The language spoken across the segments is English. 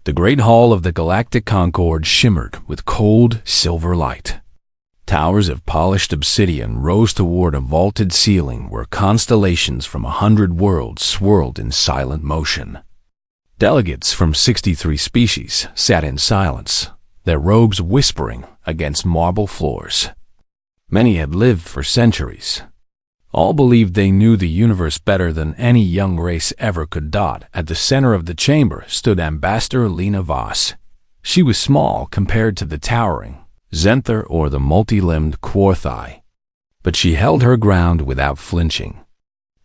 The great hall of the Galactic Concord shimmered with cold, silver light. Towers of polished obsidian rose toward a vaulted ceiling where constellations from 100 worlds swirled in silent motion. Delegates from 63 species sat in silence, their robes whispering against marble floors. Many had lived for centuries. All believed they knew the universe better than any young race ever could. At the center of the chamber stood Ambassador Lena Voss. She was small compared to the towering Zenther or the multi-limbed Quarthai, but she held her ground without flinching.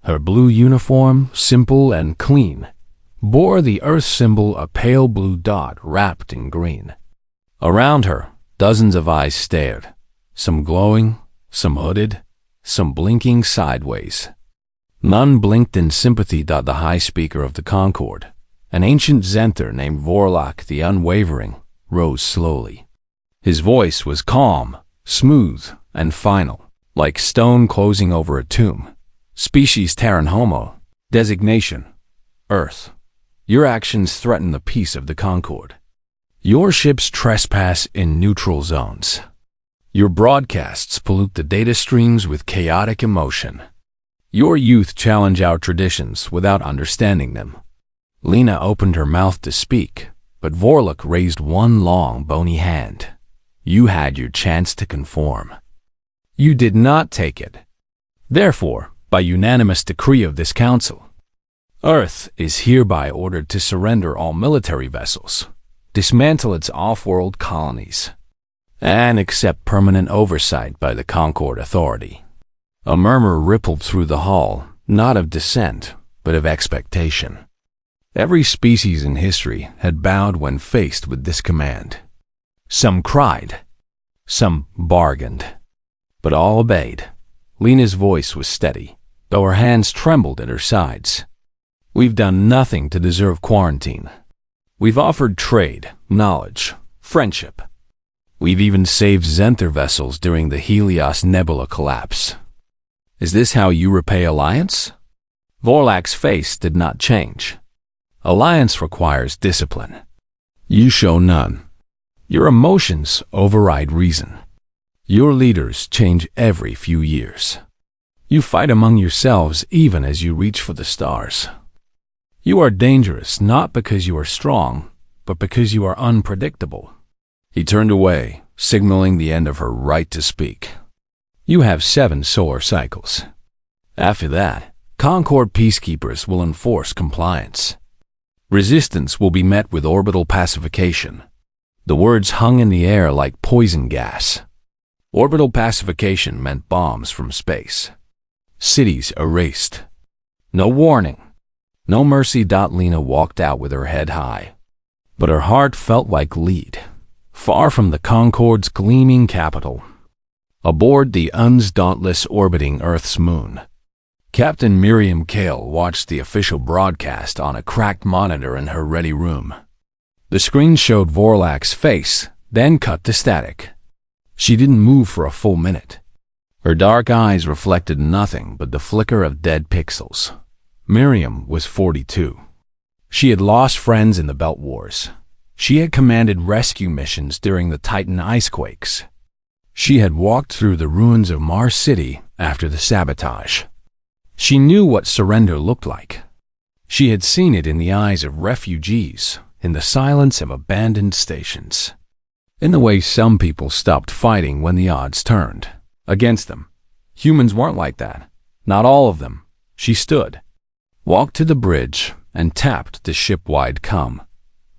Her blue uniform, simple and clean, bore the Earth symbol, a pale blue dot wrapped in green. Around her, dozens of eyes stared, some glowing, some hooded, some blinking sideways. None blinked in sympathy. The High Speaker of the Concord, an ancient Zenther named Vorlak the Unwavering, rose slowly. His voice was calm, smooth, and final, like stone closing over a tomb. Species Terran Homo. Designation: Earth. Your actions threaten the peace of the Concord. Your ships trespass in neutral zones. Your broadcasts pollute the data streams with chaotic emotion. Your youth challenge our traditions without understanding them. Lena opened her mouth to speak, but Vorlak raised one long, bony hand. You had your chance to conform. You did not take it. Therefore, by unanimous decree of this council, Earth is hereby ordered to surrender all military vessels, dismantle its off-world colonies, and accept permanent oversight by the Concord Authority. A murmur rippled through the hall, not of dissent, but of expectation. Every species in history had bowed when faced with this command. Some cried, some bargained, but all obeyed. Lena's voice was steady, though her hands trembled at her sides. We've done nothing to deserve quarantine. We've offered trade, knowledge, friendship. We've even saved Zenther vessels during the Helios Nebula collapse. Is this how you repay alliance? Vorlak's face did not change. Alliance requires discipline. You show none. Your emotions override reason. Your leaders change every few years. You fight among yourselves even as you reach for the stars. You are dangerous not because you are strong, but because you are unpredictable. He turned away, signaling the end of her right to speak. You have 7 solar cycles. After that, Concord peacekeepers will enforce compliance. Resistance will be met with orbital pacification. The words hung in the air like poison gas. Orbital pacification meant bombs from space. Cities erased. No warning. No mercy. Lena walked out with her head high, but her heart felt like lead, far from the Concord's gleaming capital. Aboard the UN's Dauntless orbiting Earth's moon, Captain Miriam Kale watched the official broadcast on a cracked monitor in her ready room. The screen showed Vorlak's face, then cut to static. She didn't move for a full minute. Her dark eyes reflected nothing but the flicker of dead pixels. Miriam was 42. She had lost friends in the Belt Wars. She had commanded rescue missions during the Titan icequakes. She had walked through the ruins of Mars City after the sabotage. She knew what surrender looked like. She had seen it in the eyes of refugees, in the silence of abandoned stations, in the way some people stopped fighting when the odds turned against them. Humans weren't like that. Not all of them. She stood, walked to the bridge, and tapped the ship-wide comm.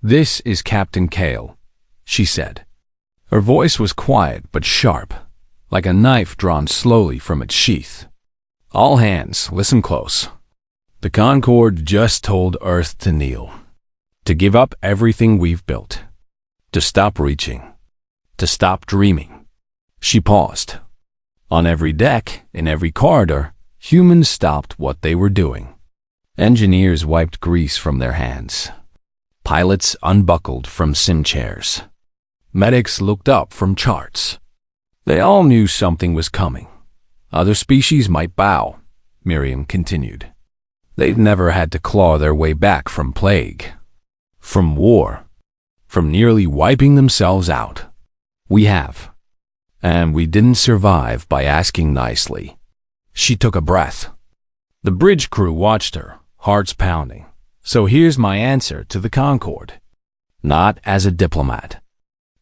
"This is Captain Kale," she said. Her voice was quiet but sharp, like a knife drawn slowly from its sheath. "All hands, listen close. The Concord just told Earth to kneel, to give up everything we've built, to stop reaching, to stop dreaming." She paused. On every deck, in every corridor, humans stopped what they were doing. Engineers wiped grease from their hands. Pilots unbuckled from sim chairs. Medics looked up from charts. They all knew something was coming. Other species might bow, Miriam continued. They'd never had to claw their way back from plague, from war, from nearly wiping themselves out. We have. And we didn't survive by asking nicely. She took a breath. The bridge crew watched her, hearts pounding. So here's my answer to the Concorde. Not as a diplomat.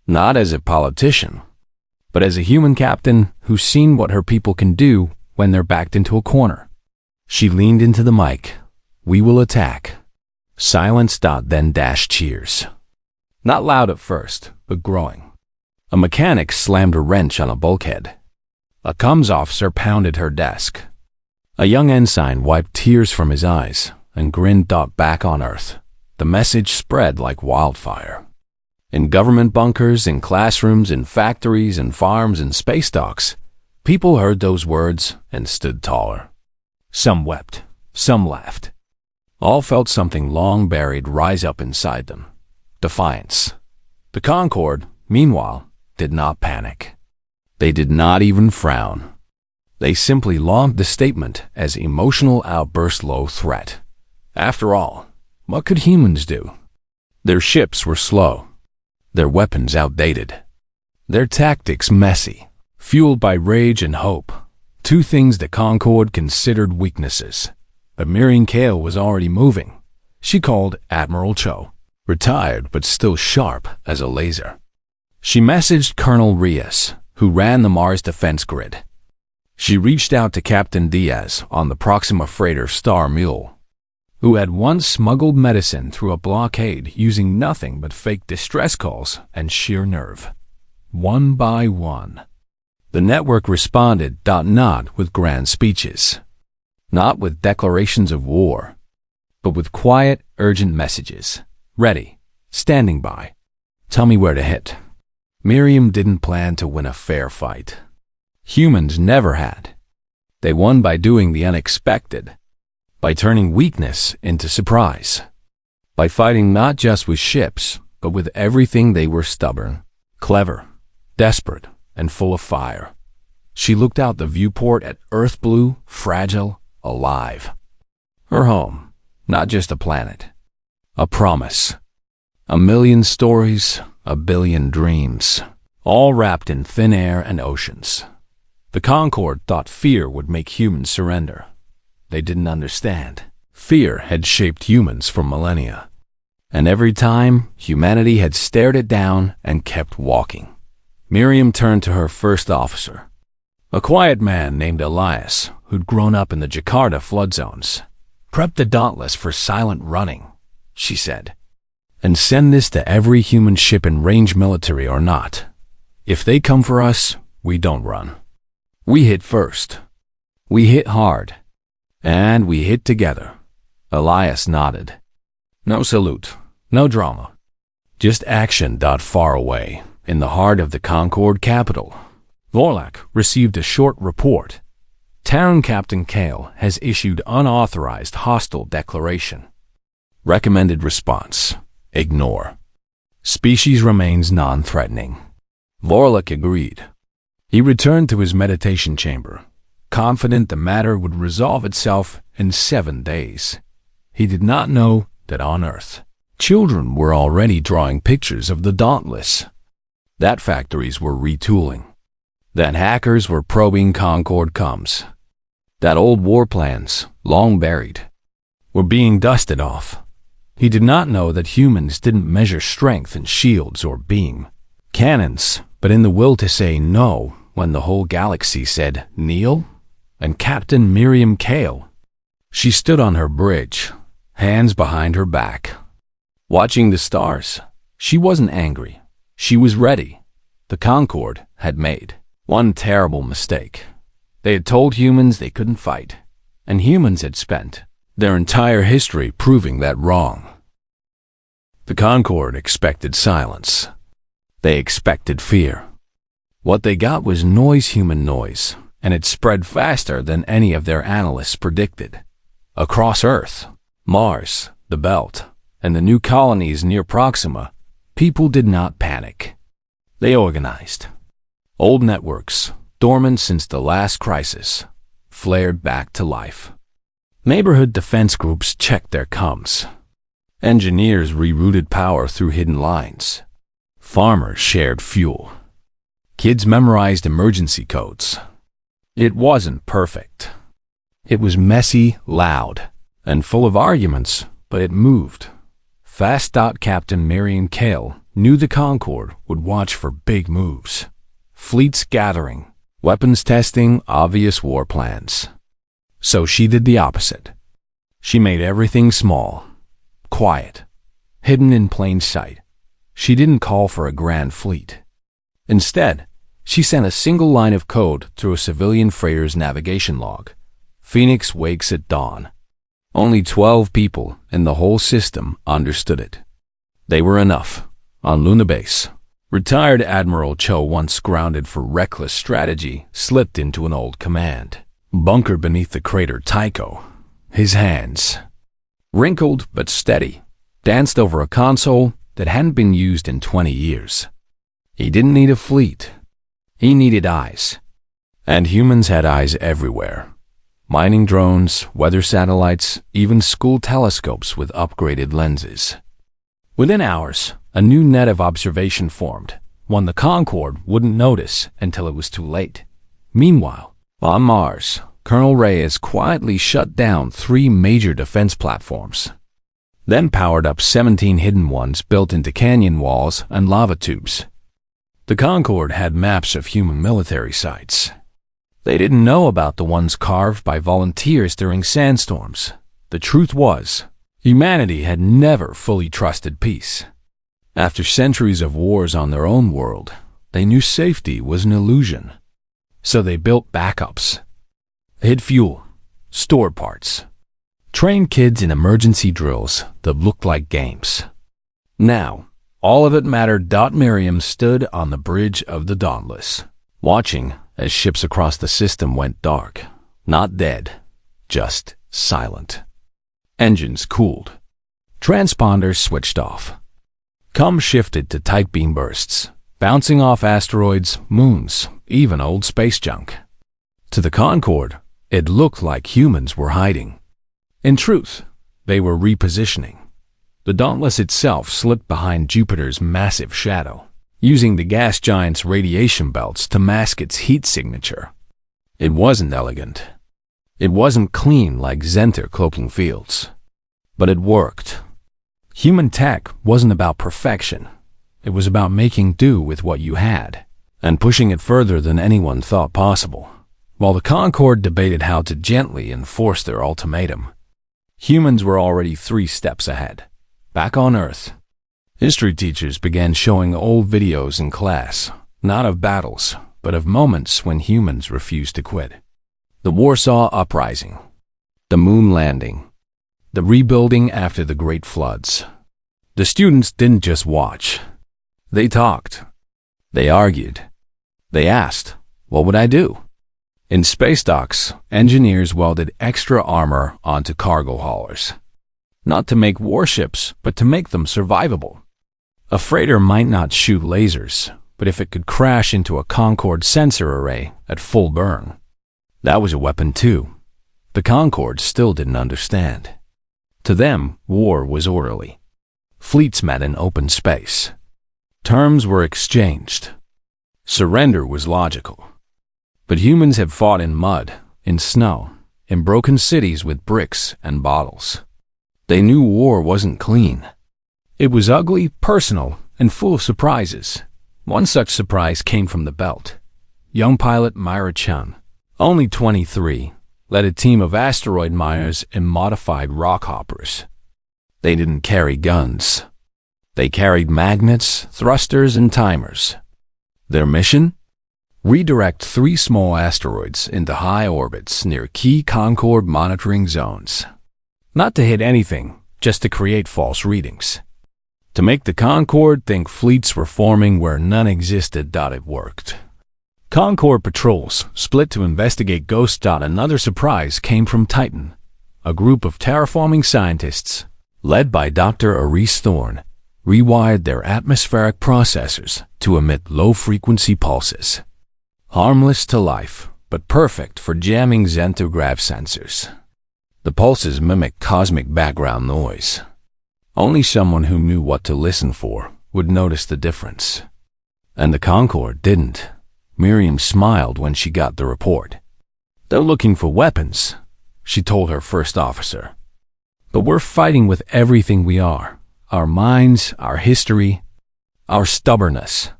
Not as a politician. But as a human captain who's seen what her people can do when they're backed into a corner. She leaned into the mic. We will attack. Silence. Then dash cheers. Not loud at first, but growing. A mechanic slammed a wrench on a bulkhead. A comms officer pounded her desk. A young ensign wiped tears from his eyes and grinned. Back on Earth, the message spread like wildfire. In government bunkers, in classrooms, in factories, in farms, in space docks, people heard those words and stood taller. Some wept, some laughed. All felt something long buried rise up inside them. Defiance. The Concorde, meanwhile, did not panic. They did not even frown. They simply logged the statement as emotional outburst, low threat. After all, what could humans do? Their ships were slow. Their weapons outdated. Their tactics messy, fueled by rage and hope. Two things the Concorde considered weaknesses. But Miriam Kale was already moving. She called Admiral Cho, retired but still sharp as a laser. She messaged Colonel Rios, who ran the Mars defense grid. She reached out to Captain Diaz on the Proxima freighter Star Mule, who had once smuggled medicine through a blockade using nothing but fake distress calls and sheer nerve. One by one. The network responded. Not with grand speeches. Not with declarations of war. But with quiet, urgent messages. Ready. Standing by. Tell me where to hit. Miriam didn't plan to win a fair fight. Humans never had. They won by doing the unexpected. By turning weakness into surprise. By fighting not just with ships, but with everything. They were stubborn, clever, desperate, and full of fire. She looked out the viewport at Earth, blue, fragile, alive. Her home, not just a planet. A promise. A million stories, a billion dreams, all wrapped in thin air and oceans. The Concorde thought fear would make humans surrender. They didn't understand. Fear had shaped humans for millennia. And every time, humanity had stared it down and kept walking. Miriam turned to her first officer, a quiet man named Elias, who'd grown up in the Jakarta flood zones. Prep the Dauntless for silent running, she said. And send this to every human ship in range, military or not. If they come for us, we don't run. We hit first. We hit hard. And we hit together. Elias nodded. No salute, no drama. Just action. Far away, in the heart of the Concorde capital, Vorlak received a short report. Town Captain Kale has issued unauthorized hostile declaration. Recommended response. Ignore. Species remains non-threatening. Vorlak agreed. He returned to his meditation chamber, confident the matter would resolve itself in 7 days. He did not know that on Earth, children were already drawing pictures of the Dauntless. That factories were retooling. That hackers were probing Concorde comms. That old war plans, long buried, were being dusted off. He did not know that humans didn't measure strength in shields or beam cannons, but in the will to say no when the whole galaxy said kneel. And Captain Miriam Kale. She stood on her bridge, hands behind her back, watching the stars. She wasn't angry. She was ready. The Concorde had made one terrible mistake. They had told humans they couldn't fight, and humans had spent their entire history proving that wrong. The Concorde expected silence. They expected fear. What they got was noise, human noise, and it spread faster than any of their analysts predicted. Across Earth, Mars, the Belt, and the new colonies near Proxima, people did not panic. They organized. Old networks, dormant since the last crisis, flared back to life. Neighborhood defense groups checked their comms. Engineers rerouted power through hidden lines. Farmers shared fuel. Kids memorized emergency codes. It wasn't perfect. It was messy, loud, and full of arguments, but it moved. Fast. Captain Marion Cale knew the Concorde would watch for big moves. Fleets gathering, weapons testing, obvious war plans. So she did the opposite. She made everything small, quiet, hidden in plain sight. She didn't call for a grand fleet. Instead, she sent a single line of code through a civilian freighter's navigation log. Phoenix wakes at dawn. Only 12 people in the whole system understood it. They were enough. On Luna Base, retired Admiral Cho, once grounded for reckless strategy, slipped into an old command bunker beneath the crater Tycho. His hands, wrinkled but steady, danced over a console that hadn't been used in 20 years. He didn't need a fleet. He needed eyes. And humans had eyes everywhere. Mining drones, weather satellites, even school telescopes with upgraded lenses. Within hours, a new net of observation formed, one the Concorde wouldn't notice until it was too late. Meanwhile, on Mars, Colonel Reyes quietly shut down 3 major defense platforms, then powered up 17 hidden ones built into canyon walls and lava tubes. The Concorde had maps of human military sites. They didn't know about the ones carved by volunteers during sandstorms. The truth was, humanity had never fully trusted peace. After centuries of wars on their own world, they knew safety was an illusion. So they built backups, hid fuel, stored parts, trained kids in emergency drills that looked like games. Now, all of it mattered. Miriam stood on the bridge of the Dauntless, watching as ships across the system went dark. Not dead, just silent. Engines cooled. Transponders switched off. Comm shifted to tight beam bursts, bouncing off asteroids, moons, even old space junk. To the Concorde, it looked like humans were hiding. In truth, they were repositioning. The Dauntless itself slipped behind Jupiter's massive shadow, using the gas giant's radiation belts to mask its heat signature. It wasn't elegant. It wasn't clean like Zenter cloaking fields. But it worked. Human tech wasn't about perfection. It was about making do with what you had, and pushing it further than anyone thought possible. While the Concorde debated how to gently enforce their ultimatum, humans were already 3 steps ahead. Back on Earth, history teachers began showing old videos in class, not of battles, but of moments when humans refused to quit. The Warsaw Uprising, the moon landing, the rebuilding after the Great Floods. The students didn't just watch. They talked. They argued. They asked, what would I do? In space docks, engineers welded extra armor onto cargo haulers. Not to make warships, but to make them survivable. A freighter might not shoot lasers, but if it could crash into a Concorde sensor array at full burn, that was a weapon too. The Concorde still didn't understand. To them, war was orderly. Fleets met in open space. Terms were exchanged. Surrender was logical. But humans have fought in mud, in snow, in broken cities with bricks and bottles. They knew war wasn't clean. It was ugly, personal, and full of surprises. One such surprise came from the belt. Young pilot Myra Chun, only 23, led a team of asteroid miners in modified rock hoppers. They didn't carry guns. They carried magnets, thrusters, and timers. Their mission? Redirect 3 small asteroids into high orbits near key Concorde monitoring zones. Not to hit anything, just to create false readings. To make the Concorde think fleets were forming where none existed. It worked. Concorde patrols split to investigate ghosts. Another surprise came from Titan, a group of terraforming scientists, led by Dr. Aris Thorne, rewired their atmospheric processors to emit low-frequency pulses. Harmless to life, but perfect for jamming xentograv sensors. The pulses mimic cosmic background noise. Only someone who knew what to listen for would notice the difference. And the Concorde didn't. Miriam smiled when she got the report. "They're looking for weapons," she told her first officer. "But we're fighting with everything we are. Our minds, our history, our stubbornness."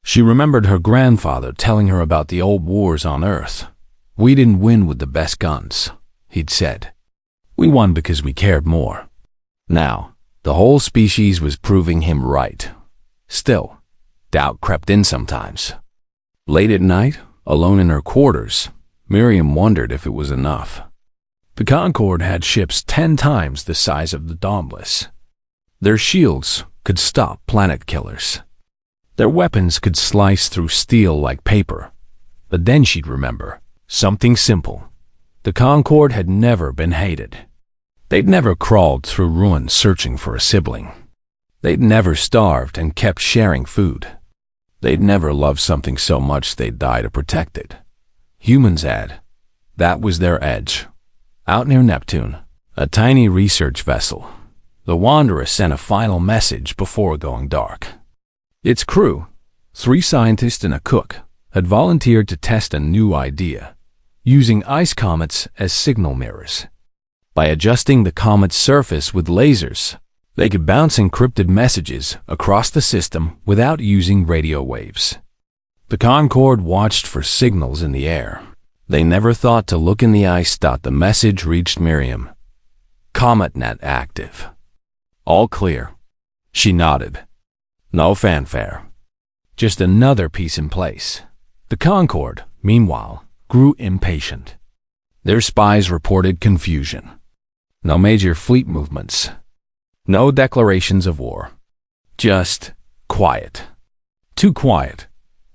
She remembered her grandfather telling her about the old wars on Earth. "We didn't win with the best guns," he'd said. "We won because we cared more." Now, the whole species was proving him right. Still, doubt crept in sometimes. Late at night, alone in her quarters, Miriam wondered if it was enough. The Concorde had ships 10 times the size of the Dauntless. Their shields could stop planet killers. Their weapons could slice through steel like paper. But then she'd remember something simple. The Concorde had never been hated. They'd never crawled through ruins searching for a sibling. They'd never starved and kept sharing food. They'd never loved something so much they'd die to protect it. Humans had. That was their edge. Out near Neptune, a tiny research vessel, the Wanderer sent a final message before going dark. Its crew, 3 scientists and a cook, had volunteered to test a new idea, using ice comets as signal mirrors. By adjusting the comet's surface with lasers, they could bounce encrypted messages across the system without using radio waves. The Concorde watched for signals in the air. They never thought to look in the ice. The message reached Miriam. "CometNet active." "All clear." She nodded. No fanfare. Just another piece in place. The Concorde, meanwhile, grew impatient. Their spies reported confusion. No major fleet movements. No declarations of war. Just quiet. Too quiet.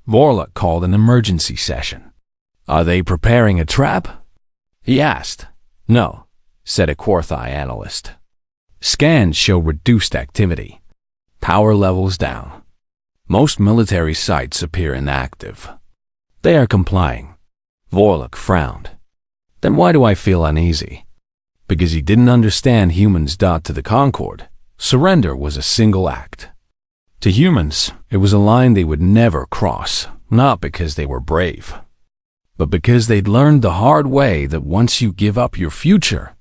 Vorluk called an emergency session. "Are they preparing a trap?" he asked. "No," said a Quarthai analyst. "Scans show reduced activity. Power levels down. Most military sites appear inactive. They are complying." Vorluk frowned. "Then why do I feel uneasy?" Because he didn't understand humans. To the Concorde, surrender was a single act. To humans, it was a line they would never cross, not because they were brave, but because they'd learned the hard way that once you give up your future,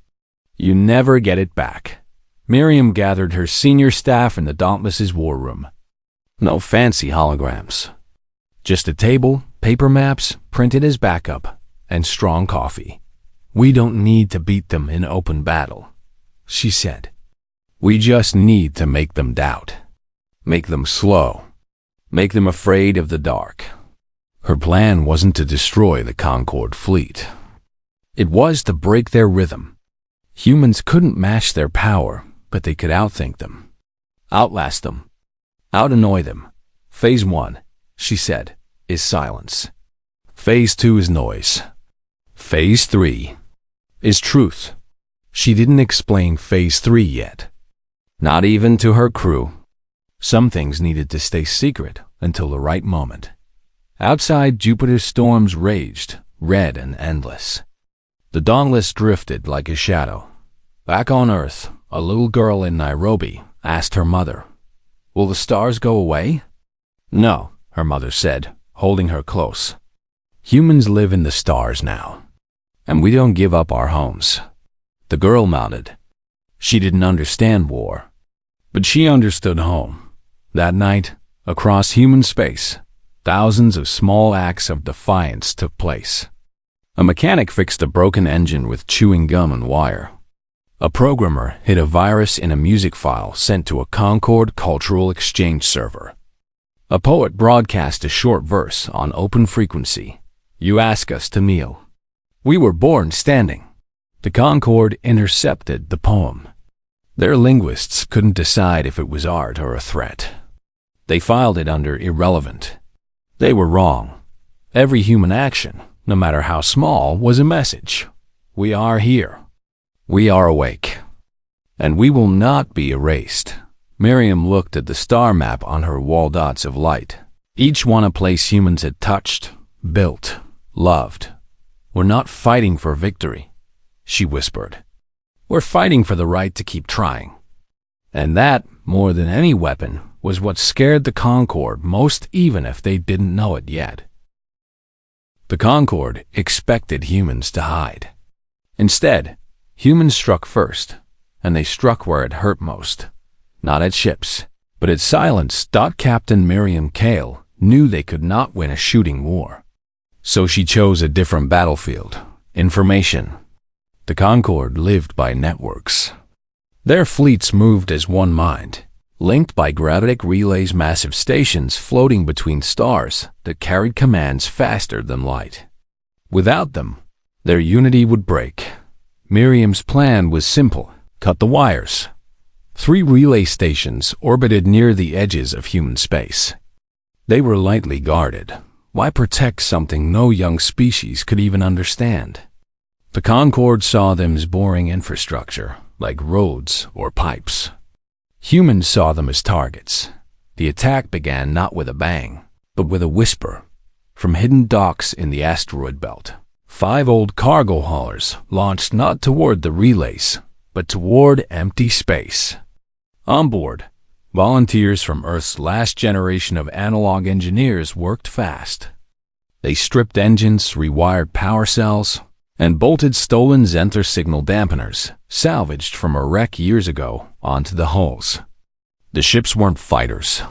you never get it back. Miriam gathered her senior staff in the Dauntless's war room. No fancy holograms. Just a table, paper maps, printed as backup, and strong coffee. "We don't need to beat them in open battle," she said. "We just need to make them doubt. Make them slow. Make them afraid of the dark." Her plan wasn't to destroy the Concorde fleet. It was to break their rhythm. Humans couldn't match their power, but they could outthink them. Outlast them. Out-annoy them. Phase 1, she said, is silence. Phase 2 is noise. Phase 3 is truth. She didn't explain Phase 3 yet. Not even to her crew. Some things needed to stay secret until the right moment. Outside, Jupiter's storms raged, red and endless. The Dauntless drifted like a shadow. Back on Earth, a little girl in Nairobi asked her mother, "Will the stars go away?" "No," her mother said, holding her close. "Humans live in the stars now, and we don't give up our homes." The girl nodded. She didn't understand war, but she understood home. That night, across human space, thousands of small acts of defiance took place. A mechanic fixed a broken engine with chewing gum and wire. A programmer hid a virus in a music file sent to a Concorde cultural exchange server. A poet broadcast a short verse on open frequency. "You ask us to kneel. We were born standing." The Concorde intercepted the poem. Their linguists couldn't decide if it was art or a threat. They filed it under irrelevant. They were wrong. Every human action, no matter how small, was a message. We are here. We are awake. And we will not be erased. Miriam looked at the star map on her wall. Dots of light. Each one a place humans had touched, built, loved. "We're not fighting for victory," she whispered. "We're fighting for the right to keep trying." And that, more than any weapon, was what scared the Concorde most, even if they didn't know it yet. The Concorde expected humans to hide. Instead, humans struck first, and they struck where it hurt most. Not at ships, but at silence. Captain Miriam Kale knew they could not win a shooting war. So she chose a different battlefield: information. The Concorde lived by networks. Their fleets moved as one mind, linked by gravitic relays, massive stations floating between stars that carried commands faster than light. Without them, their unity would break. Miriam's plan was simple: cut the wires. 3 relay stations orbited near the edges of human space. They were lightly guarded. Why protect something no young species could even understand? The Concorde saw them as boring infrastructure, like roads or pipes. Humans saw them as targets. The attack began not with a bang, but with a whisper. From hidden docks in the asteroid belt, 5 old cargo haulers launched not toward the relays, but toward empty space. On board, volunteers from Earth's last generation of analog engineers worked fast. They stripped engines, rewired power cells, and bolted stolen Zenther signal dampeners, salvaged from a wreck years ago, onto the hulls. The ships weren't fighters.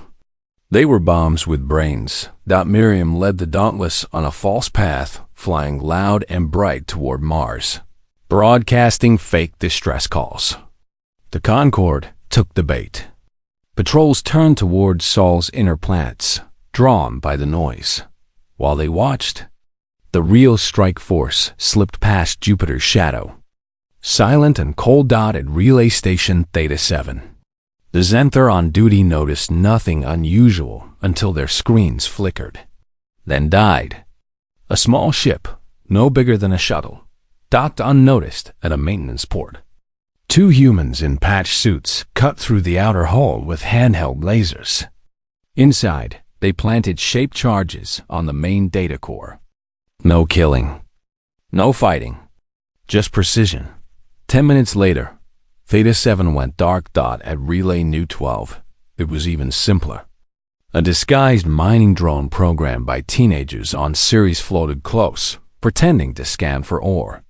They were bombs with brains. Miriam led the Dauntless on a false path, flying loud and bright toward Mars, broadcasting fake distress calls. The Concorde took the bait. Patrols turned toward Sol's inner planets, drawn by the noise. While they watched, the real strike force slipped past Jupiter's shadow, silent and cold. At Relay Station Theta 7. The Zenther on duty noticed nothing unusual until their screens flickered, then died. A small ship, no bigger than a shuttle, docked unnoticed at a maintenance port. 2 humans in patch suits cut through the outer hull with handheld lasers. Inside, they planted shape charges on the main data core. No killing, no fighting, just precision. 10 minutes later, Theta 7 went dark. At Relay Nu 12, it was even simpler. A disguised mining drone programmed by teenagers on Ceres floated close, pretending to scan for ore.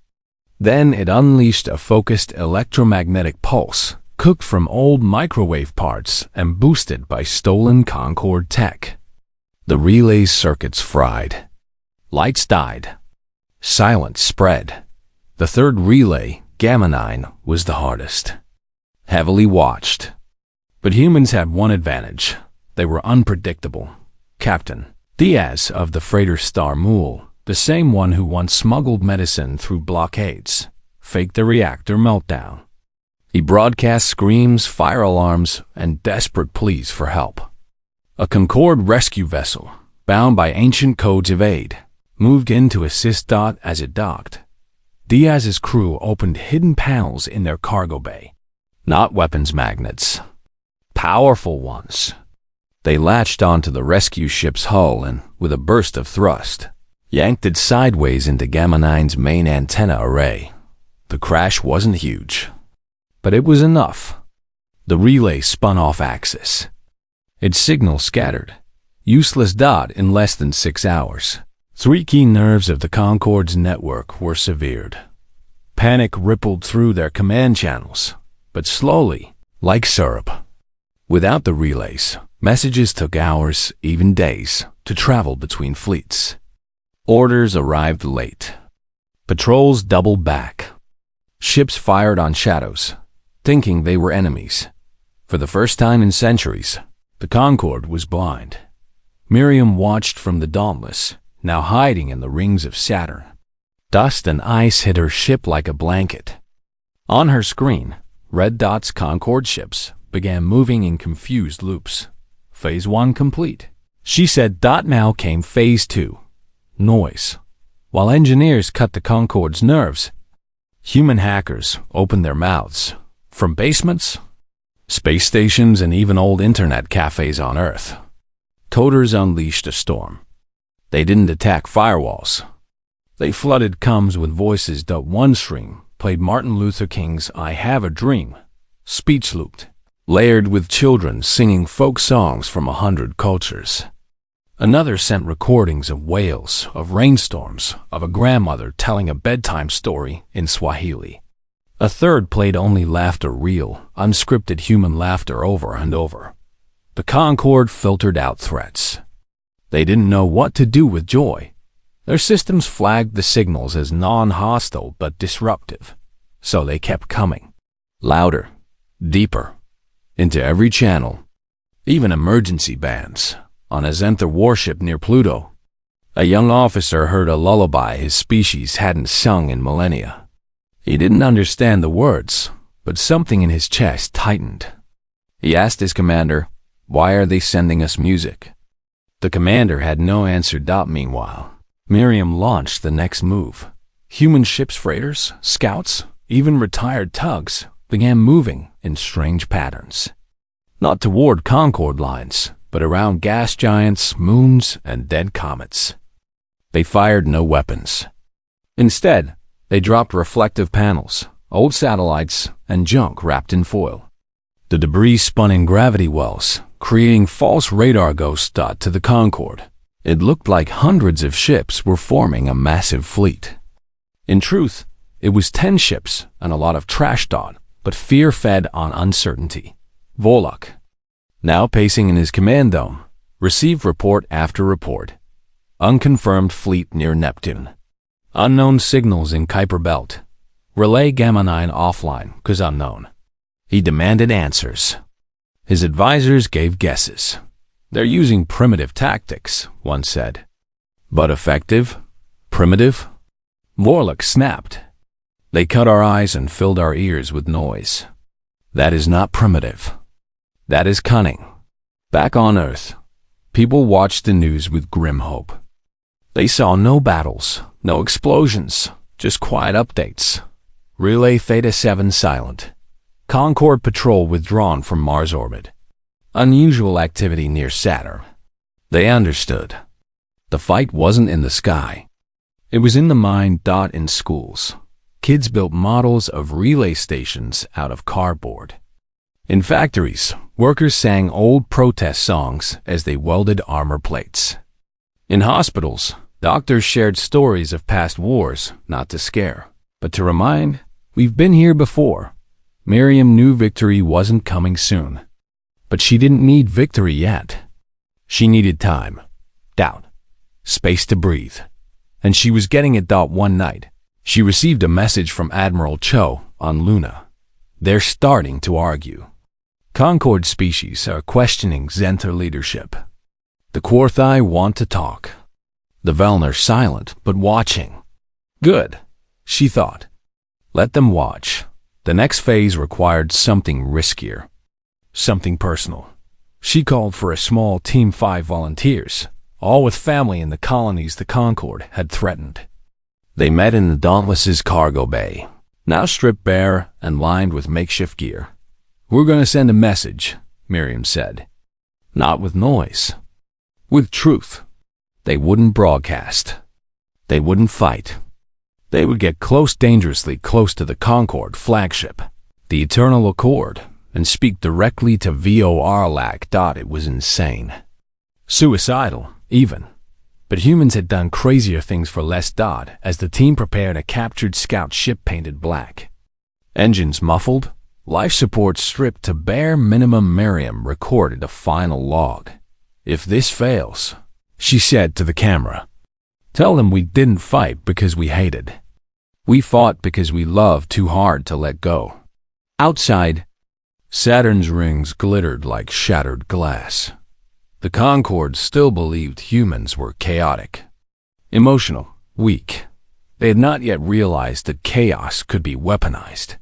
Then it unleashed a focused electromagnetic pulse, cooked from old microwave parts and boosted by stolen Concorde tech. The relay's circuits fried. Lights died. Silence spread. The third relay, Gamma 9, was the hardest. Heavily watched. But humans had one advantage. They were unpredictable. Captain Diaz of the freighter Star Mule, the same one who once smuggled medicine through blockades, faked the reactor meltdown. He broadcast screams, fire alarms, and desperate pleas for help. A Concorde rescue vessel, bound by ancient codes of aid, moved in to assist. As it docked, Diaz's crew opened hidden panels in their cargo bay. Not weapons magnets. Powerful ones. They latched onto the rescue ship's hull and, with a burst of thrust, yanked it sideways into Gamma 9's main antenna array. The crash wasn't huge, but it was enough. The relay spun off axis. Its signal scattered. Useless. In less than 6 hours, 3 key nerves of the Concorde's network were severed. Panic rippled through their command channels, but slowly, like syrup. Without the relays, messages took hours, even days, to travel between fleets. Orders arrived late. Patrols doubled back. Ships fired on shadows, thinking they were enemies. For the first time in centuries, the Concorde was blind. Miriam watched from the Dauntless, now hiding in the rings of Saturn. Dust and ice hid her ship like a blanket. On her screen, red dots. Concorde ships began moving in confused loops. Phase 1 complete, she said. Now came Phase 2. Noise. While engineers cut the Concorde's nerves, human hackers opened their mouths. From basements, space stations, and even old internet cafes on Earth, coders unleashed a storm. They didn't attack firewalls. They flooded comms with voices. One stream played Martin Luther King's I Have a Dream, speech looped, layered with children singing folk songs from 100 cultures. Another sent recordings of whales, of rainstorms, of a grandmother telling a bedtime story in Swahili. A third played only laughter, real, unscripted human laughter over and over. The Concorde filtered out threats. They didn't know what to do with joy. Their systems flagged the signals as non-hostile but disruptive, so they kept coming. Louder, deeper, into every channel. Even emergency bands. On a Zenther warship near Pluto, a young officer heard a lullaby his species hadn't sung in millennia. He didn't understand the words, but something in his chest tightened. He asked his commander, "Why are they sending us music?" The commander had no answer. Meanwhile, Miriam launched the next move. Human ships, freighters, scouts, even retired tugs began moving in strange patterns. Not toward Concorde lines, but around gas giants, moons, and dead comets. They fired no weapons. Instead, they dropped reflective panels, old satellites, and junk wrapped in foil. The debris spun in gravity wells, creating false radar ghosts to the Concorde. It looked like hundreds of ships were forming a massive fleet. In truth, it was 10 ships and a lot of trash but fear fed on uncertainty. Volok, now pacing in his command dome, received report after report. Unconfirmed fleet near Neptune. Unknown signals in Kuiper Belt. Relay Gamma 9 offline, cause unknown. He demanded answers. His advisors gave guesses. They're using primitive tactics, one said. But effective? Primitive? Vorlok snapped. They cut our eyes and filled our ears with noise. That is not primitive. That is cunning. Back on Earth, people watched the news with grim hope. They saw no battles, no explosions, just quiet updates. Relay Theta 7 silent. Concorde patrol withdrawn from Mars orbit. Unusual activity near Saturn. They understood. The fight wasn't in the sky. It was in the mind. In schools, kids built models of relay stations out of cardboard. In factories, workers sang old protest songs as they welded armor plates. In hospitals, doctors shared stories of past wars, not to scare, but to remind, we've been here before. Miriam knew victory wasn't coming soon. But she didn't need victory yet. She needed time, doubt, space to breathe. And she was getting it. One night, she received a message from Admiral Cho on Luna. They're starting to argue. Concorde species are questioning Zenther leadership. The Quarthai want to talk. The Velner silent but watching. Good, she thought. Let them watch. The next phase required something riskier. Something personal. She called for a small team, 5 volunteers, all with family in the colonies the Concorde had threatened. They met in the Dauntless's cargo bay, now stripped bare and lined with makeshift gear. We're going to send a message, Miriam said. Not with noise. With truth. They wouldn't broadcast. They wouldn't fight. They would get close, dangerously close to the Concorde flagship, the Eternal Accord, and speak directly to VOR-LAC. It was insane. Suicidal, even. But humans had done crazier things for less. As the team prepared a captured scout ship painted black. Engines muffled, life support stripped to bare minimum. Miriam recorded a final log. If this fails, she said to the camera, tell them we didn't fight because we hated. We fought because we loved too hard to let go. Outside, Saturn's rings glittered like shattered glass. The Concorde still believed humans were chaotic, emotional, weak. They had not yet realized that chaos could be weaponized.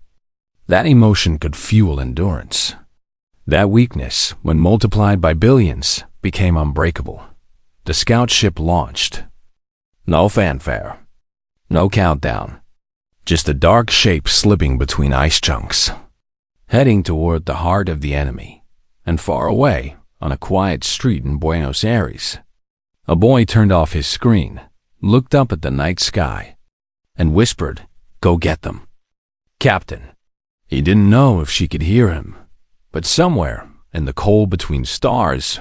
That emotion could fuel endurance. That weakness, when multiplied by billions, became unbreakable. The scout ship launched. No fanfare. No countdown. Just a dark shape slipping between ice chunks, heading toward the heart of the enemy. And far away, on a quiet street in Buenos Aires, a boy turned off his screen, looked up at the night sky, and whispered, "Go get them." Captain. He didn't know if she could hear him, But somewhere, in the cold between stars,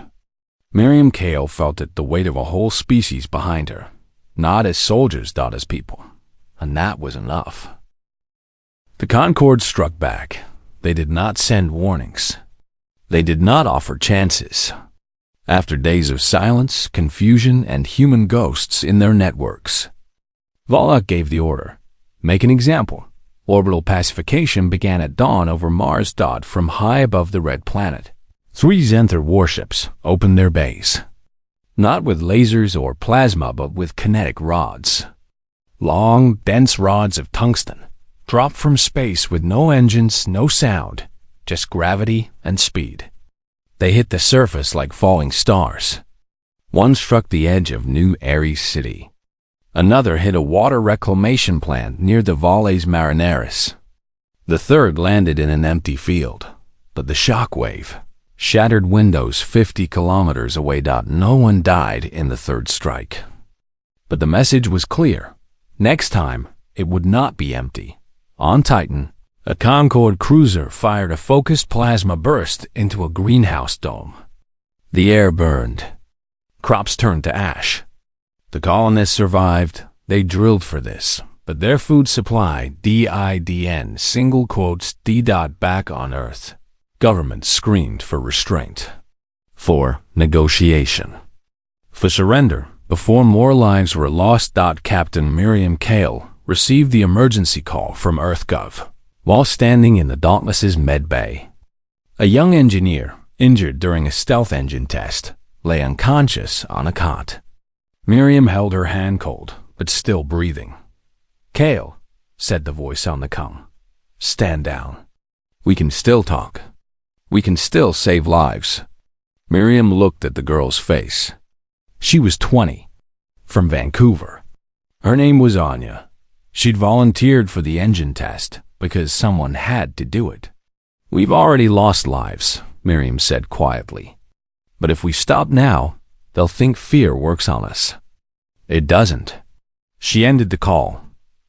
Miriam Kale felt it the weight of a whole species behind her, not as soldiers, not as people. And that was enough. The Concorde struck back. They did not send warnings. They did not offer chances. After days of silence, confusion, and human ghosts in their networks, Volok gave the order. Make an example. Orbital pacification began at dawn over Mars. From high above the red planet, 3 Zenther warships opened their bays. Not with lasers or plasma, but with kinetic rods. Long, dense rods of tungsten, dropped from space with no engines, no sound, just gravity and speed. They hit the surface like falling stars. One struck the edge of New Ares City. Another hit a water reclamation plant near the Valles Marineris. The third landed in an empty field, but the shockwave shattered windows 50 kilometers away. No one died in the third strike. But the message was clear. Next time, it would not be empty. On Titan, a Concorde cruiser fired a focused plasma burst into a greenhouse dome. The air burned. Crops turned to ash. The colonists survived. They drilled for this, but their food supply, DIDN, single quotes, D. Back on Earth. Government screamed for restraint, for negotiation, for surrender. Before more lives were lost, Captain Miriam Kale received the emergency call from EarthGov while standing in the Dauntless's med bay. A young engineer, injured during a stealth engine test, lay unconscious on a cot. Miriam held her hand cold, but still breathing. "Kale," said the voice on the comm, "stand down. We can still talk. We can still save lives." Miriam looked at the girl's face. She was 20, from Vancouver. Her name was Anya. She'd volunteered for the engine test because someone had to do it. "We've already lost lives," Miriam said quietly. "But if we stop now, they'll think fear works on us. It doesn't." She ended the call.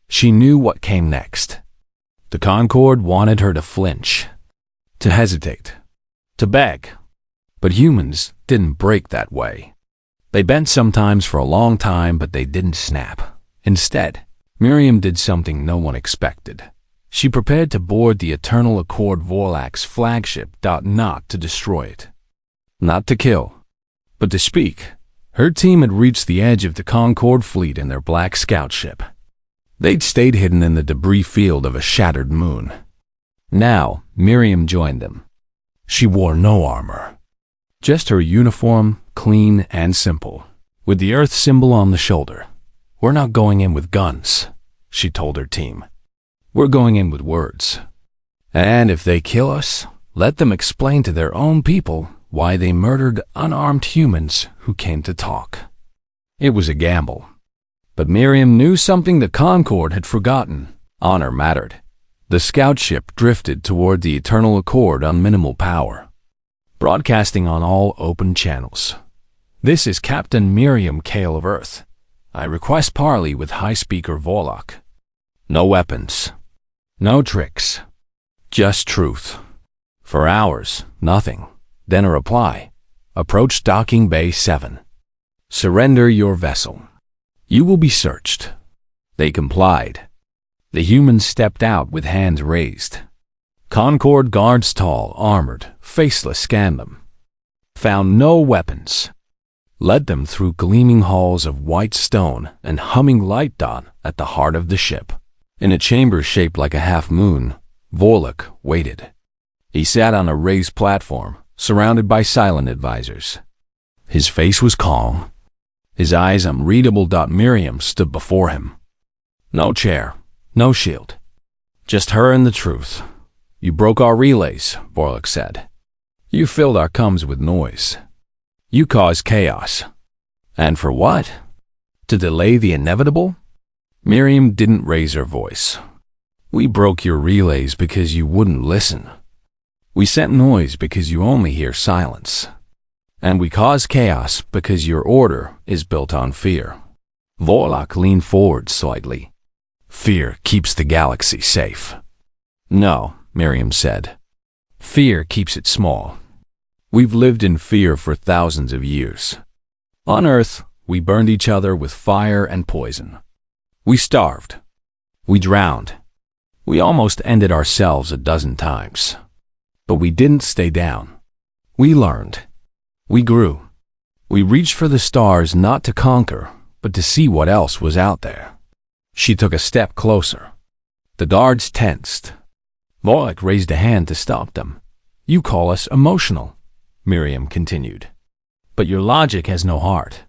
She knew what came next. The Concorde wanted her to flinch, to hesitate, to beg. But humans didn't break that way. They bent sometimes for a long time, but they didn't snap. Instead, Miriam did something no one expected. She prepared to board the Eternal Accord Vorlak's flagship. Not to destroy it. Not to kill, but to speak. Her team had reached the edge of the Concorde fleet in their black scout ship. They'd stayed hidden in the debris field of a shattered moon. Now, Miriam joined them. She wore no armor. Just her uniform, clean and simple, with the Earth symbol on the shoulder. "We're not going in with guns," she told her team. "We're going in with words. And if they kill us, let them explain to their own people why they murdered unarmed humans who came to talk." It was a gamble. But Miriam knew something the Concorde had forgotten. Honor mattered. The scout ship drifted toward the Eternal Accord on minimal power, broadcasting on all open channels. "This is Captain Miriam Kale of Earth. I request parley with High Speaker Vorlak. No weapons. No tricks. Just truth." For hours, nothing. Then a reply. "Approach Docking Bay 7. Surrender your vessel. You will be searched." They complied. The humans stepped out with hands raised. Concorde guards, tall, armored, faceless, scanned them. Found no weapons. Led them through gleaming halls of white stone and humming light. At the heart of the ship, in a chamber shaped like a half-moon, Vorlak waited. He sat on a raised platform, surrounded by silent advisors. His face was calm, his eyes unreadable. Miriam stood before him. No chair, no shield, just her and the truth. "You broke our relays," Vorlak said. "You filled our comms with noise. You caused chaos. And for what? To delay the inevitable?" Miriam didn't raise her voice. "We broke your relays because you wouldn't listen. We sent noise because you only hear silence. And we caused chaos because your order is built on fear." Vorlak leaned forward slightly. "Fear keeps the galaxy safe." "No," Miriam said. Fear keeps it small. We've lived in fear for thousands of years. On Earth, we burned each other with fire and poison. We starved. We drowned. We almost ended ourselves a dozen times. But we didn't stay down. We learned. We grew. We reached for the stars not to conquer, but to see what else was out there. She took a step closer. The guards tensed. Vorlik raised a hand to stop them. You call us emotional, Miriam continued. But your logic has no heart.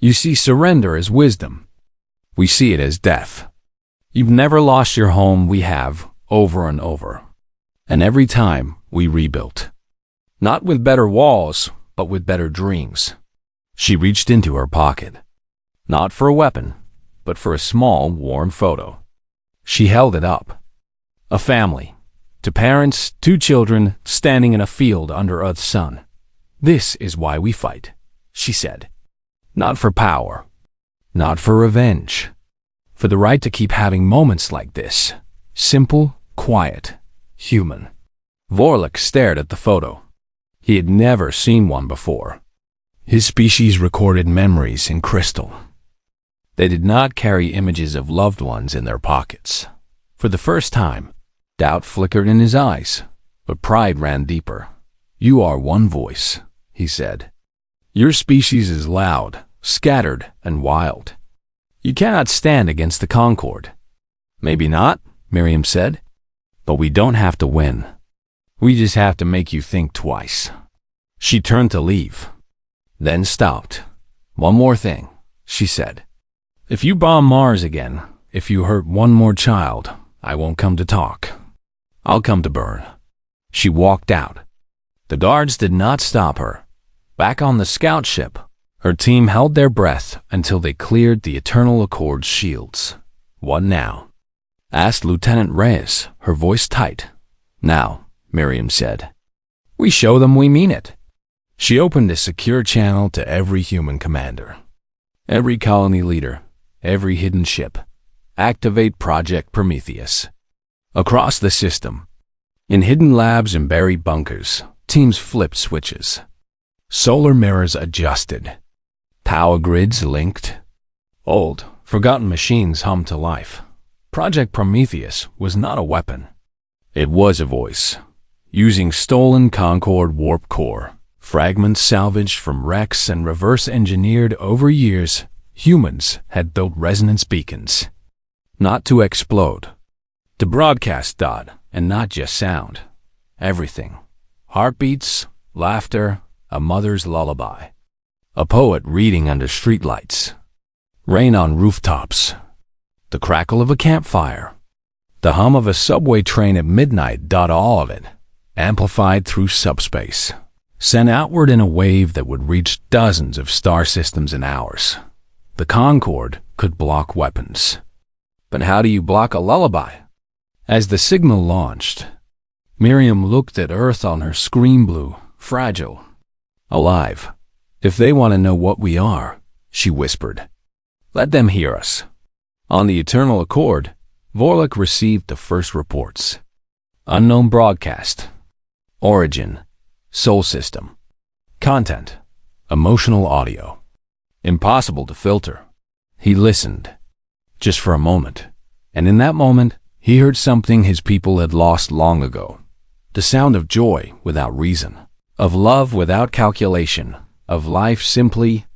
You see surrender as wisdom. We see it as death. You've never lost your home, we have, over and over. And every time, we rebuilt. Not with better walls, but with better dreams. She reached into her pocket. Not for a weapon, but for a small, worn photo. She held it up. A family. 2 parents, 2 children, standing in a field under Earth's sun. This is why we fight, she said. Not for power. Not for revenge. For the right to keep having moments like this. Simple, quiet, human. Vorlik stared at the photo. He had never seen one before. His species recorded memories in crystal. They did not carry images of loved ones in their pockets. For the first time, doubt flickered in his eyes, but pride ran deeper. You are one voice, he said. Your species is loud, scattered, and wild. You cannot stand against the Concord. Maybe not, Miriam said, but we don't have to win. We just have to make you think twice. She turned to leave, then stopped. One more thing, she said. If you bomb Mars again, if you hurt one more child, I won't come to talk. I'll come to burn. She walked out. The guards did not stop her. Back on the scout ship, her team held their breath until they cleared the Eternal Accord's shields. What now? Asked Lieutenant Reyes, her voice tight. Now, Miriam said. We show them we mean it. She opened a secure channel to every human commander. Every colony leader, every hidden ship. Activate Project Prometheus. Across the system, in hidden labs and buried bunkers, teams flipped switches. Solar mirrors adjusted. Power grids linked. Old, forgotten machines hummed to life. Project Prometheus was not a weapon. It was a voice. Using stolen Concord warp core, fragments salvaged from wrecks and reverse-engineered over years, humans had built resonance beacons. Not to explode. To broadcast dot, and not just sound. Everything. Heartbeats, laughter, a mother's lullaby. A poet reading under streetlights. Rain on rooftops. The crackle of a campfire. The hum of a subway train at midnight. All of it, amplified through subspace. Sent outward in a wave that would reach dozens of star systems in hours. The Concord could block weapons. But how do you block a lullaby? As the signal launched, Miriam looked at Earth on her screen blue, fragile, alive. If they want to know what we are, she whispered, let them hear us. On the Eternal Accord, Vorlik received the first reports. Unknown broadcast. Origin. Soul system. Content. Emotional audio. Impossible to filter. He listened. Just for a moment. And in that moment, he heard something his people had lost long ago. The sound of joy without reason. Of love without calculation. Of life simply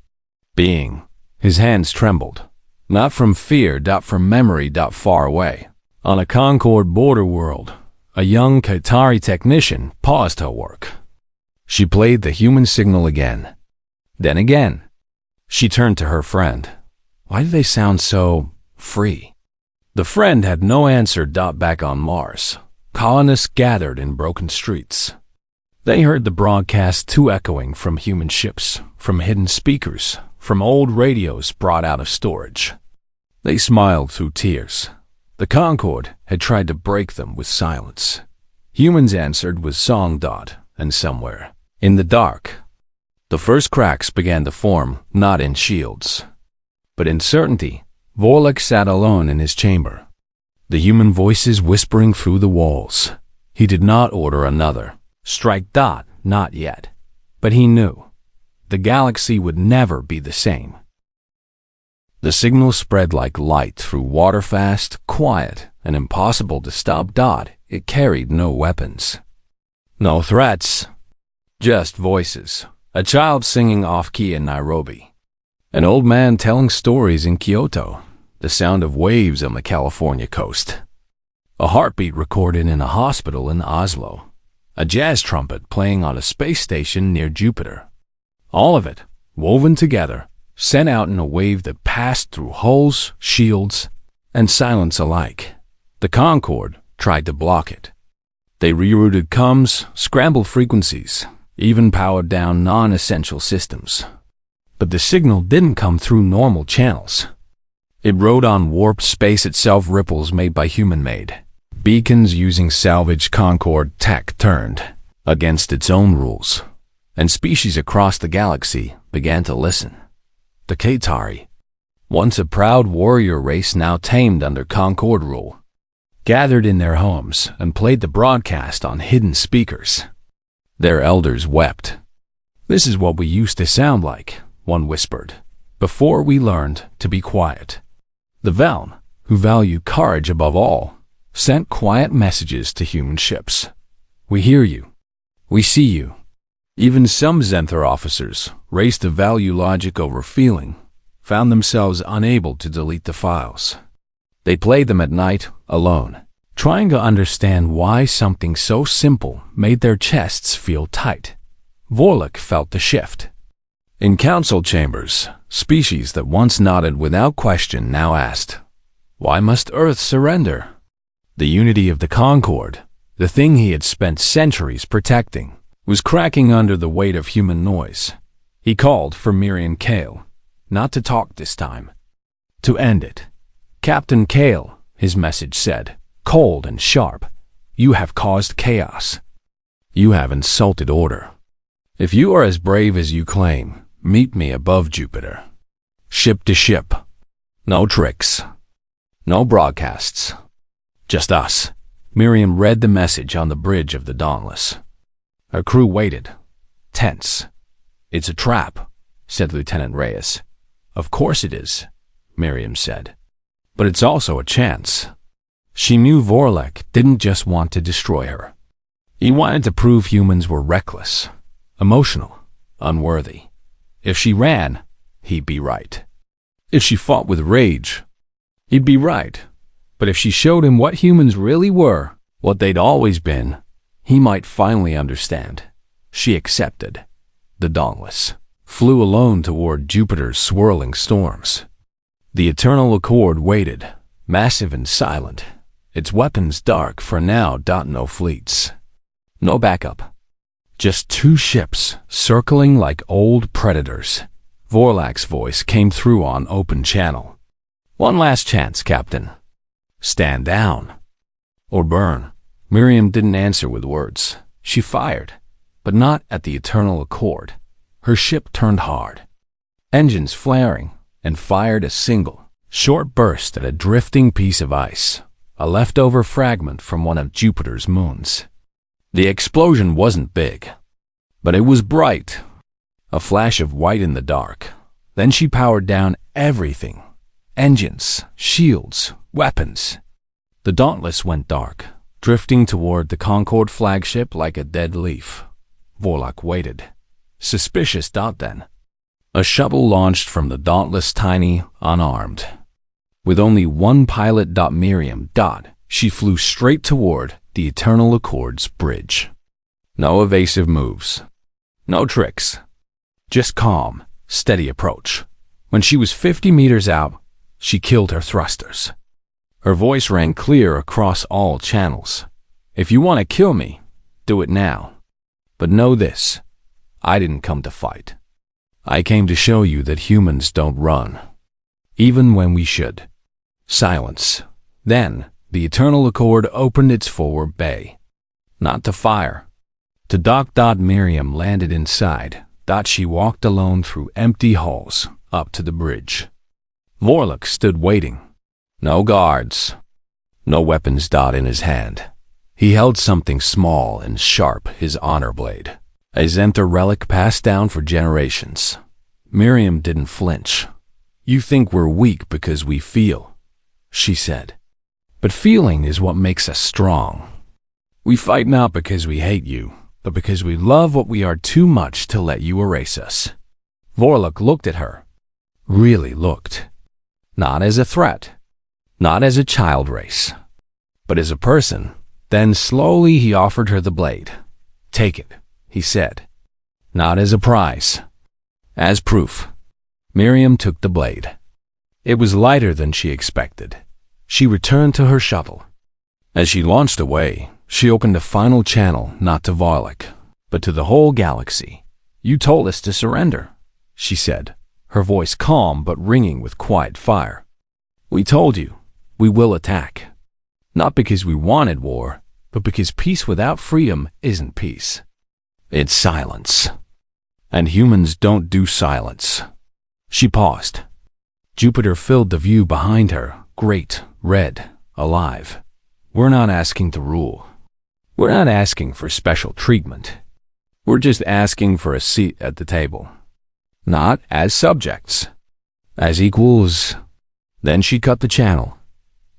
being. His hands trembled. Not from fear, from memory, far away. On a Concord border world, a young Qatari technician paused her work. She played the human signal again. Then again. She turned to her friend. Why do they sound so free? The friend had no answer. Back on Mars, colonists gathered in broken streets. They heard the broadcast too echoing from human ships, from hidden speakers, from old radios brought out of storage. They smiled through tears. The Concord had tried to break them with silence. Humans answered with song. And somewhere, in the dark, the first cracks began to form, not in shields, but in certainty. Vorlik sat alone in his chamber, the human voices whispering through the walls. He did not order another. Strike dot, not yet. But he knew. The galaxy would never be the same. The signal spread like light through water fast, quiet, and impossible to stop dot. It carried no weapons. No threats. Just voices. A child singing off-key in Nairobi. An old man telling stories in Kyoto. The sound of waves on the California coast. A heartbeat recorded in a hospital in Oslo. A jazz trumpet playing on a space station near Jupiter. All of it, woven together, sent out in a wave that passed through hulls, shields, and silence alike. The Concorde tried to block it. They rerouted comms, scrambled frequencies, even powered down non-essential systems. But the signal didn't come through normal channels. It rode on warped space itself, ripples made by human-made. Beacons using salvaged Concorde tech turned against its own rules, and species across the galaxy began to listen. The Qatari, once a proud warrior race now tamed under Concorde rule, gathered in their homes and played the broadcast on hidden speakers. Their elders wept. "This is what we used to sound like," one whispered, "before we learned to be quiet." The Velm, who value courage above all, sent quiet messages to human ships. "We hear you. We see you." Even some Zenther officers, raised to value logic over feeling, found themselves unable to delete the files. They played them at night, alone, trying to understand why something so simple made their chests feel tight. Vorlok felt the shift. In council chambers, species that once nodded without question now asked, "Why must Earth surrender?" The unity of the Concorde, the thing he had spent centuries protecting, was cracking under the weight of human noise. He called for Miriam Kale, not to talk this time, to end it. "Captain Kale," his message said, cold and sharp, "you have caused chaos. You have insulted order. If you are as brave as you claim, meet me above Jupiter. Ship to ship. No tricks. No broadcasts. Just us." Miriam read the message on the bridge of the Dauntless. Her crew waited, tense. "It's a trap," said Lieutenant Reyes. "Of course it is," Miriam said. "But it's also a chance." She knew Vorlok didn't just want to destroy her. He wanted to prove humans were reckless, emotional, unworthy. If she ran, he'd be right. If she fought with rage, he'd be right. But if she showed him what humans really were, what they'd always been, he might finally understand. She accepted. The Dauntless flew alone toward Jupiter's swirling storms. The Eternal Accord waited, massive and silent, its weapons dark for now. No fleets. No backup. Just two ships circling like old predators. Vorlak's voice came through on open channel. "One last chance, Captain. Stand down. Or burn." Miriam didn't answer with words. She fired, but not at the Eternal Accord. Her ship turned hard, engines flaring, and fired a single, short burst at a drifting piece of ice, a leftover fragment from one of Jupiter's moons. The explosion wasn't big, but it was bright, a flash of white in the dark. Then she powered down everything. Engines, shields, weapons. The Dauntless went dark, drifting toward the Concorde flagship like a dead leaf. Vorlok waited. Suspicious. Then a shuttle launched from the Dauntless, tiny, unarmed. With only one pilot. Miriam. She flew straight toward the Eternal Accord's bridge. No evasive moves. No tricks. Just calm, steady approach. When she was 50 meters out, she killed her thrusters. Her voice rang clear across all channels. "If you want to kill me, do it now. But know this, I didn't come to fight. I came to show you that humans don't run, even when we should." Silence. Then, the Eternal Accord opened its forward bay. Not to fire. To dock. Miriam landed inside. She walked alone through empty halls, up to the bridge. Vorlok stood waiting. No guards. No weapons. In his hand, He held something small and sharp, his honor blade, a Zenther relic passed down for generations. Miriam didn't flinch. "You think we're weak because we feel," she said. "But feeling is what makes us strong. We fight not because we hate you, but because we love what we are too much to let you erase us." Vorlok looked at her. Really looked. Not as a threat. Not as a child race. But as a person. Then slowly he offered her the blade. "Take it," he said. "Not as a prize. As proof." Miriam took the blade. It was lighter than she expected. She returned to her shuttle. As she launched away, she opened a final channel not to Vorlok, but to the whole galaxy. "You told us to surrender," she said, her voice calm but ringing with quiet fire. "We told you, we will attack. Not because we wanted war, but because peace without freedom isn't peace. It's silence. And humans don't do silence." She paused. Jupiter filled the view behind her, great, red, alive. "We're not asking to rule. We're not asking for special treatment. We're just asking for a seat at the table. Not as subjects. As equals." Then she cut the channel.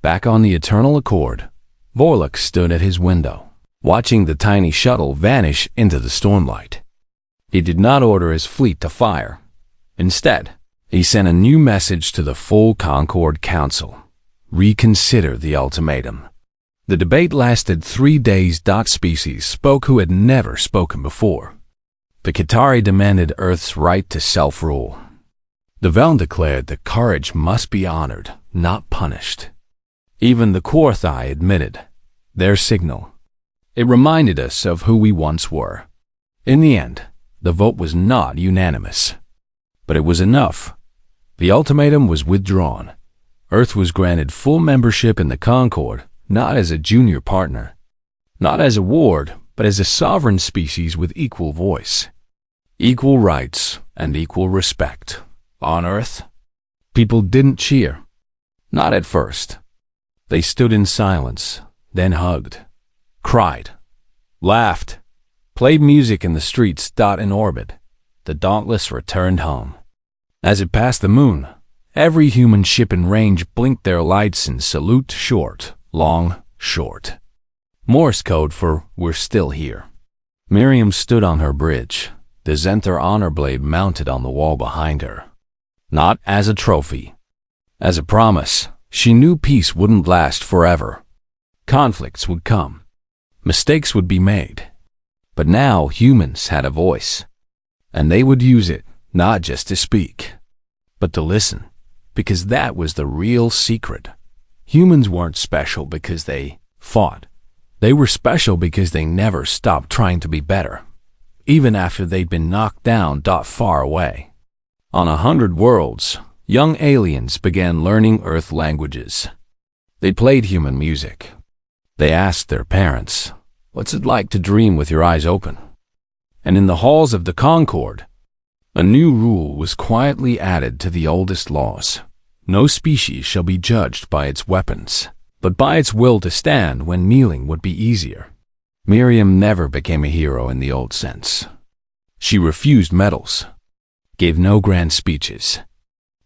Back on the Eternal Accord, Vorlok stood at his window, watching the tiny shuttle vanish into the stormlight. He did not order his fleet to fire. Instead, he sent a new message to the full Concord Council. Reconsider the ultimatum. The debate lasted 3 days. Species spoke who had never spoken before. The Qatari demanded Earth's right to self-rule. The Vel declared that courage must be honored, not punished. Even the Quarthai admitted their signal. It reminded us of who we once were. In the end, the vote was not unanimous. But it was enough. The ultimatum was withdrawn. Earth was granted full membership in the Concord, not as a junior partner. Not as a ward, but as a sovereign species with equal voice. Equal rights and equal respect. On Earth, people didn't cheer. Not at first. They stood in silence, then hugged, cried, laughed, played music in the streets. In orbit, the Dauntless returned home. As it passed the moon, every human ship in range blinked their lights in salute. Short, long, short. Morse code for "we're still here." Miriam stood on her bridge, the Zenther honor blade mounted on the wall behind her. Not as a trophy. As a promise. She knew peace wouldn't last forever. Conflicts would come. Mistakes would be made. But now humans had a voice. And they would use it, not just to speak, but to listen. Because that was the real secret. Humans weren't special because they fought. They were special because they never stopped trying to be better. Even after they'd been knocked down. Far away. On 100 worlds, young aliens began learning Earth languages. They played human music. They asked their parents, "What's it like to dream with your eyes open?" And in the halls of the Concord, a new rule was quietly added to the oldest laws. No species shall be judged by its weapons, but by its will to stand when kneeling would be easier. Miriam never became a hero in the old sense. She refused medals, gave no grand speeches.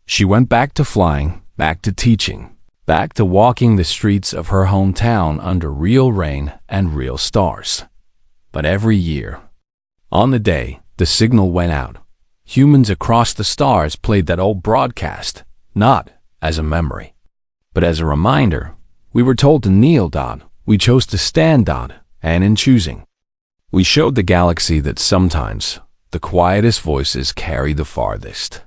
She went back to flying, back to teaching, back to walking the streets of her hometown under real rain and real stars. But every year, on the day the signal went out, humans across the stars played that old broadcast, not as a memory, but as a reminder. We were told to kneel. We chose to stand. And in choosing, we showed the galaxy that sometimes the quietest voices carry the farthest.